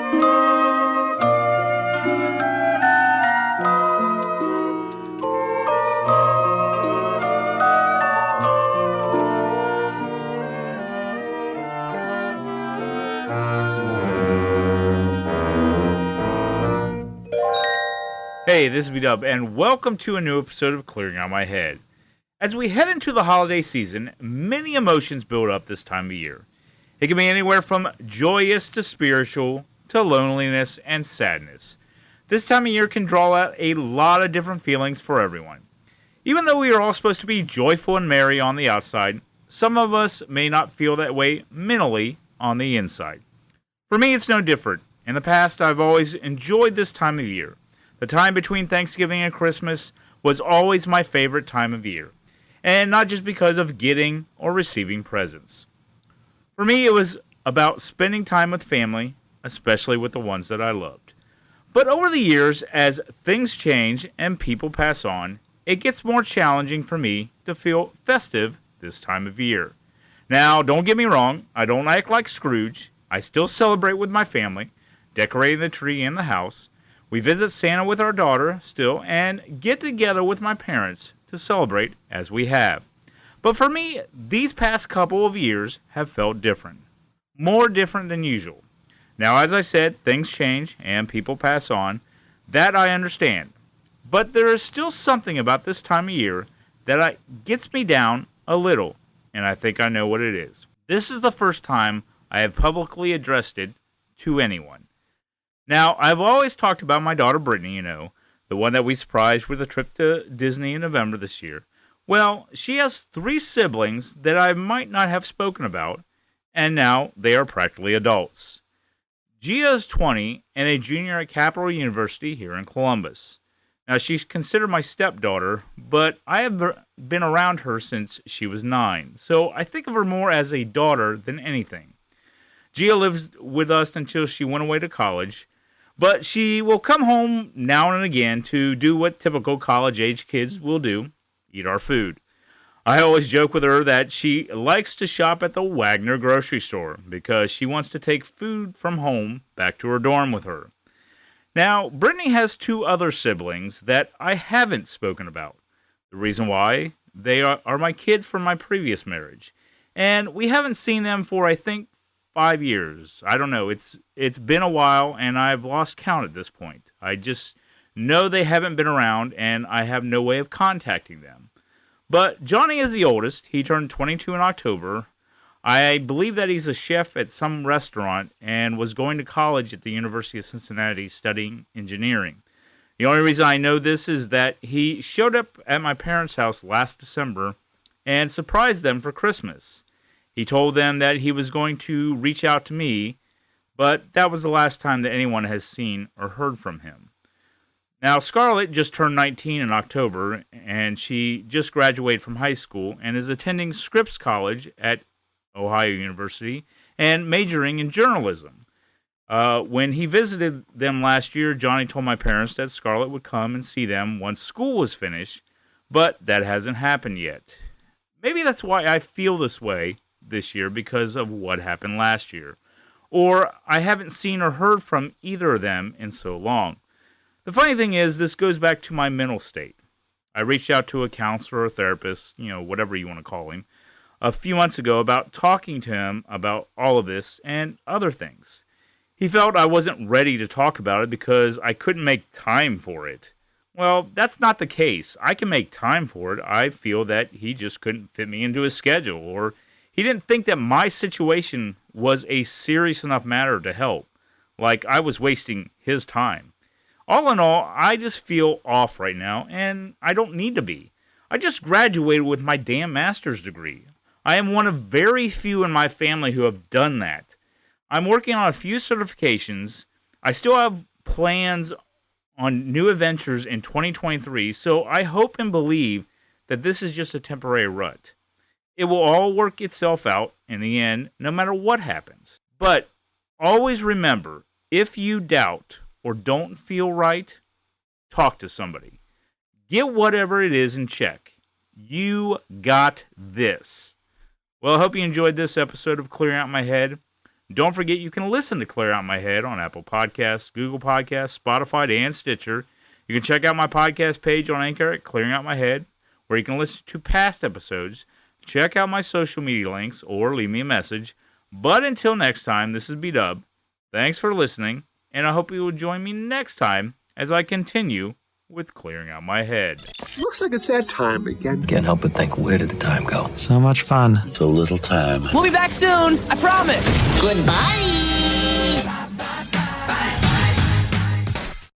Hey, this is B-Dub, and welcome to a new episode of Clearing Out My Head. As we head into the holiday season, many emotions build up this time of year. It can be anywhere from joyous to spiritual to loneliness and sadness. This time of year can draw out a lot of different feelings for everyone. Even though we are all supposed to be joyful and merry on the outside, some of us may not feel that way mentally on the inside. For me, it's no different. In the past, I've always enjoyed this time of year. The time between Thanksgiving and Christmas was always my favorite time of year, and not just because of getting or receiving presents. For me, it was about spending time with family, especially with the ones that I loved. But over the years, as things change and people pass on, it gets more challenging for me to feel festive this time of year. Now, don't get me wrong, I don't act like Scrooge. I still celebrate with my family, decorating the tree and the house. We visit Santa with our daughter still and get together with my parents to celebrate as we have. But for me, these past couple of years have felt different. More different than usual. Now, as I said, things change and people pass on. That I understand. But there is still something about this time of year that gets me down a little, and I think I know what it is. This is the first time I have publicly addressed it to anyone. Now, I've always talked about my daughter Brittany, the one that we surprised with a trip to Disney in November this year. Well, she has 3 siblings that I might not have spoken about, and now they are practically adults. Gia is 20 and a junior at Capital University here in Columbus. Now, she's considered my stepdaughter, but I have been around her since she was 9, so I think of her more as a daughter than anything. Gia lives with us until she went away to college, but she will come home now and again to do what typical college-age kids will do, eat our food. I always joke with her that she likes to shop at the Wagner grocery store because she wants to take food from home back to her dorm with her. Now, Brittany has 2 other siblings that I haven't spoken about. The reason why? They are my kids from my previous marriage. And we haven't seen them for, I think, 5 years. I don't know. It's been a while, and I've lost count at this point. I just know they haven't been around, and I have no way of contacting them. But Johnny is the oldest. He turned 22 in October. I believe that he's a chef at some restaurant and was going to college at the University of Cincinnati studying engineering. The only reason I know this is that he showed up at my parents' house last December and surprised them for Christmas. He told them that he was going to reach out to me, but that was the last time that anyone has seen or heard from him. Now, Scarlett just turned 19 in October, and she just graduated from high school and is attending Scripps College at Ohio University and majoring in journalism. When he visited them last year, Johnny told my parents that Scarlett would come and see them once school was finished, but that hasn't happened yet. Maybe that's why I feel this way this year because of what happened last year. Or I haven't seen or heard from either of them in so long. The funny thing is, this goes back to my mental state. I reached out to a counselor or therapist, whatever you want to call him, a few months ago about talking to him about all of this and other things. He felt I wasn't ready to talk about it because I couldn't make time for it. Well, that's not the case. I can make time for it. I feel that he just couldn't fit me into his schedule, or he didn't think that my situation was a serious enough matter to help, like I was wasting his time. All in all, I just feel off right now, and I don't need to be. I just graduated with my damn master's degree. I am one of very few in my family who have done that. I'm working on a few certifications. I still have plans on new adventures in 2023, so I hope and believe that this is just a temporary rut. It will all work itself out in the end, no matter what happens. But always remember, if you doubt or don't feel right, talk to somebody. Get whatever it is in check. You got this. Well, I hope you enjoyed this episode of Clearing Out My Head. Don't forget you can listen to Clear Out My Head on Apple Podcasts, Google Podcasts, Spotify, and Stitcher. You can check out my podcast page on Anchor at Clearing Out My Head, where you can listen to past episodes, check out my social media links, or leave me a message. But until next time, this is B-Dub. Thanks for listening, and I hope you will join me next time as I continue with Clearing Out My Head. Looks like it's that time again. Can't help but think, where did the time go? So much fun. So little time. We'll be back soon, I promise. Goodbye.